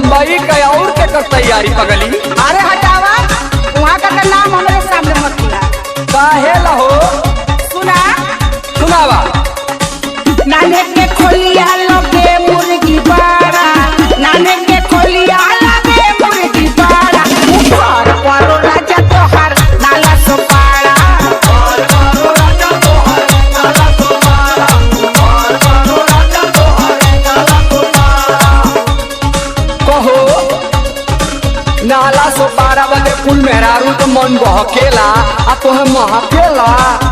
बम्बई का और के कर तैयारी पगली। अरे हटावा, वहाँ का नाम हमारे सामने मत लिया। काहे लहो? सुना सुनावा। नाने के खोलिया लगे मुर्गी पाड़ा, नाने के खोलिया लगे मुर्गी पाड़ा, ऊपर परो राजा तोहर नाला सो पाड़ा। कहो नाला सो पारा बदे कुल मेहरारू तो मन बहकेला आ तोहे महकेला।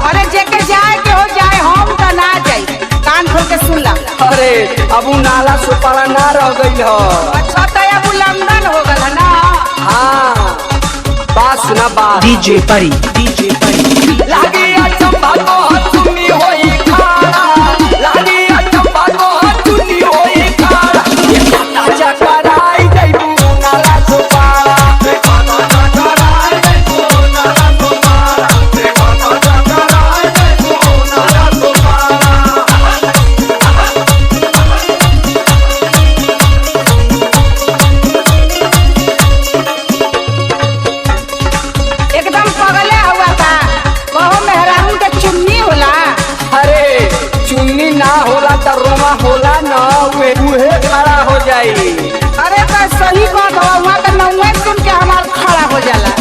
अरे जेके जाए के हो जाए, हम तो ना जाई। कान खोल के सुन ला। अरे अब उ नाला सो पारा ना रह गइल ह। अच्छा तो अब उल्लंघन हो गल है ना। हाँ बात सुना बात। डीजे परी लागी अचंबा तो चुन्नी होई खाड़ा, लागी अचंबा तो चुन्नी होई खाड़ा, ये खाता चकराई जइबू नाला सो पारा। एकदम पगले हुआ था। कहो मेहरारू के चुन्नी होला। अरे चुन्नी ना होला त रोमा होला न, उहे खड़ा हो जाई। अरे तो सही बात हो, वहाँ का नौवे सुन के हमार खड़ा हो जाला।